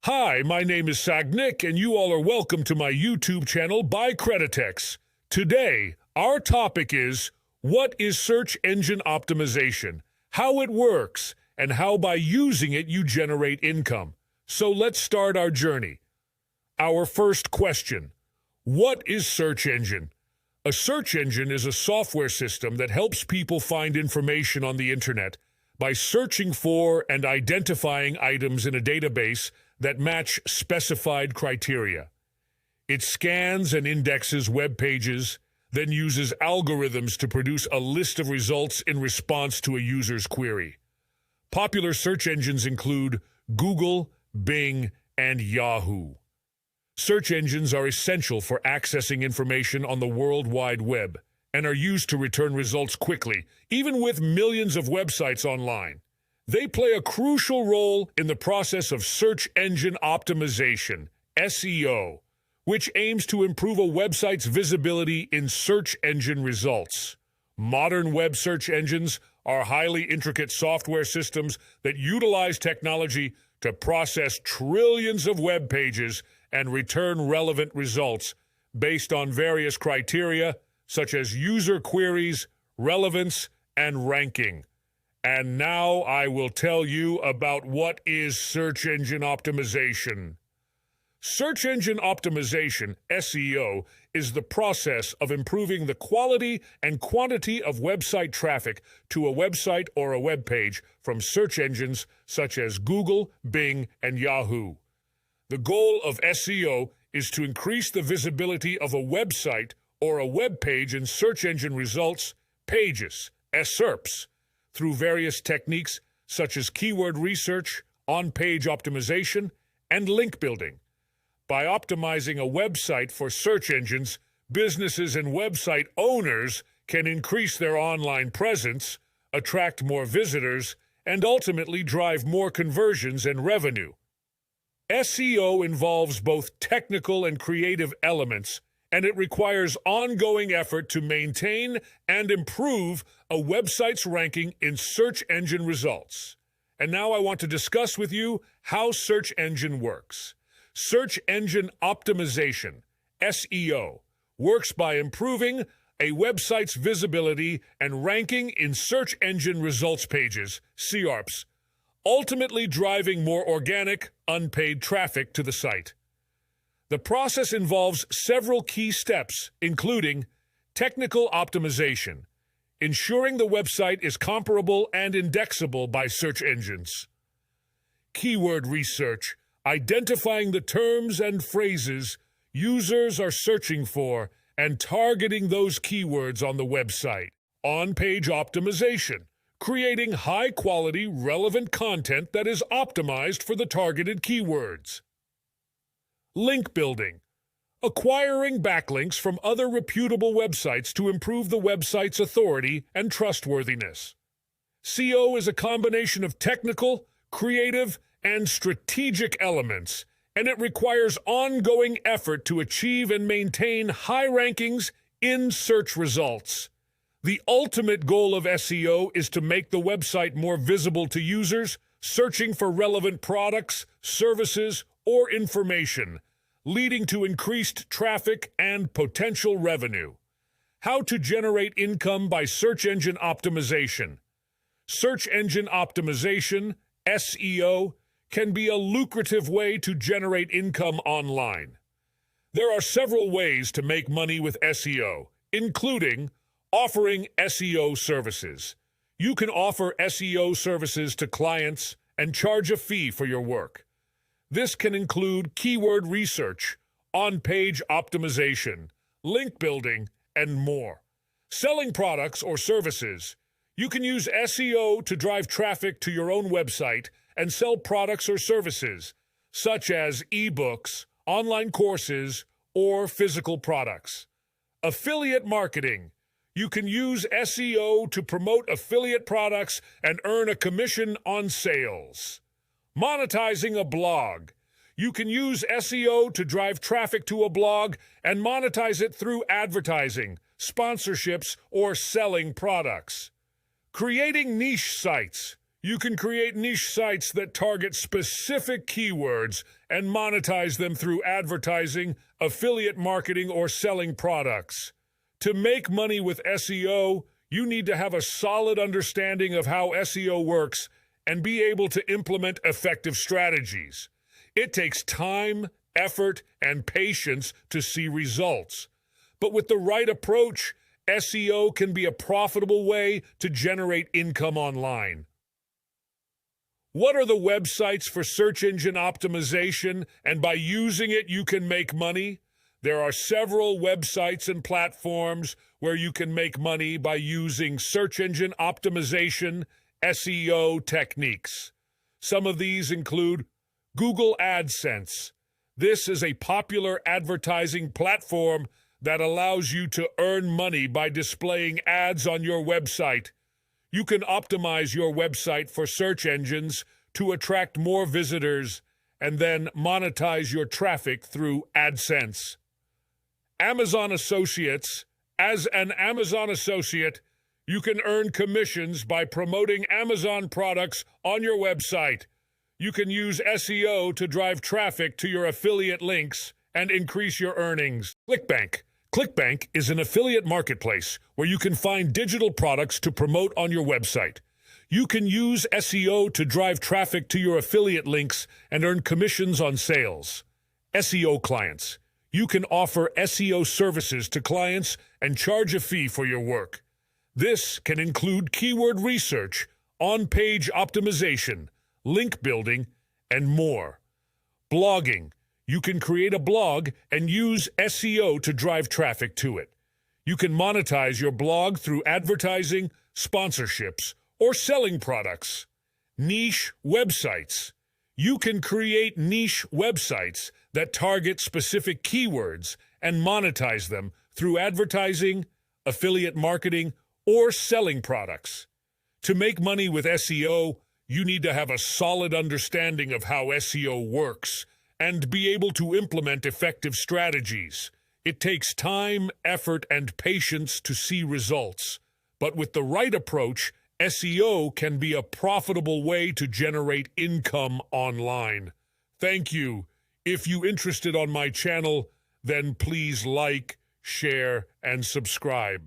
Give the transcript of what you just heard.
Hi, my name is Sagnik, and you all are welcome to my YouTube channel, BiCreditex. Today, our topic is, what is search engine optimization, how it works, and how by using it you generate income. So let's start our journey. Our first question, what is search engine? A search engine is a software system that helps people find information on the internet by searching for and identifying items in a database that match specified criteria. It scans and indexes web pages, then uses algorithms to produce a list of results in response to a user's query. Popular search engines include Google, Bing, and Yahoo. Search engines are essential for accessing information on the World Wide Web and are used to return results quickly, even with millions of websites online. They play a crucial role in the process of search engine optimization, SEO, which aims to improve a website's visibility in search engine results. Modern web search engines are highly intricate software systems that utilize technology to process trillions of web pages and return relevant results based on various criteria such as user queries, relevance, and ranking. And now I will tell you about what is search engine optimization. Search engine optimization, SEO, is the process of improving the quality and quantity of website traffic to a website or a web page from search engines such as Google, Bing, and Yahoo. The goal of SEO is to increase the visibility of a website or a web page in search engine results, pages, SERPs, through various techniques such as keyword research, on-page optimization, and link building. By optimizing a website for search engines, businesses and website owners can increase their online presence, attract more visitors, and ultimately drive more conversions and revenue. SEO involves both technical and creative elements, and it requires ongoing effort to maintain and improve a website's ranking in search engine results. And now I want to discuss with you how search engine works. Search engine optimization, SEO, works by improving a website's visibility and ranking in search engine results pages, SERPs, ultimately driving more organic, unpaid traffic to the site. The process involves several key steps, including technical optimization, ensuring the website is comparable and indexable by search engines. Keyword research, identifying the terms and phrases users are searching for and targeting those keywords on the website. On-page optimization, creating high-quality, relevant content that is optimized for the targeted keywords. Link building, acquiring backlinks from other reputable websites to improve the website's authority and trustworthiness. SEO is a combination of technical, creative, and strategic elements, and it requires ongoing effort to achieve and maintain high rankings in search results. The ultimate goal of SEO is to make the website more visible to users searching for relevant products, services, or information, leading to increased traffic and potential revenue. How to generate income by search engine optimization. Search engine optimization, SEO, can be a lucrative way to generate income online. There are several ways to make money with SEO, including offering SEO services. You can offer SEO services to clients and charge a fee for your work. This can include keyword research, on-page optimization, link building, and more. Selling products or services. You can use SEO to drive traffic to your own website and sell products or services, such as ebooks, online courses, or physical products. Affiliate marketing. You can use SEO to promote affiliate products and earn a commission on sales. Monetizing a blog. You can use SEO to drive traffic to a blog and monetize it through advertising, sponsorships, or selling products. Creating niche sites. You can create niche sites that target specific keywords and monetize them through advertising, affiliate marketing, or selling products. To make money with SEO, you need to have a solid understanding of how SEO works and be able to implement effective strategies. It takes time, effort, and patience to see results. But with the right approach, SEO can be a profitable way to generate income online. What are the websites for search engine optimization, and by using it you can make money? There are several websites and platforms where you can make money by using search engine optimization, SEO techniques. Some of these include Google AdSense. This is a popular advertising platform that allows you to earn money by displaying ads on your website. You can optimize your website for search engines to attract more visitors and then monetize your traffic through AdSense. Amazon Associates. As an Amazon associate, you can earn commissions by promoting Amazon products on your website. You can use SEO to drive traffic to your affiliate links and increase your earnings. ClickBank. ClickBank is an affiliate marketplace where you can find digital products to promote on your website. You can use SEO to drive traffic to your affiliate links and earn commissions on sales. SEO clients. You can offer SEO services to clients and charge a fee for your work. This can include keyword research, on-page optimization, link building, and more. Blogging. You can create a blog and use SEO to drive traffic to it. You can monetize your blog through advertising, sponsorships, or selling products. Niche websites. You can create niche websites that target specific keywords and monetize them through advertising, affiliate marketing, or selling products. To make money with SEO, you need to have a solid understanding of how SEO works and be able to implement effective strategies. It takes time, effort, and patience to see results. But with the right approach, SEO can be a profitable way to generate income online. Thank you. If you're interested on my channel, then please like, share, and subscribe.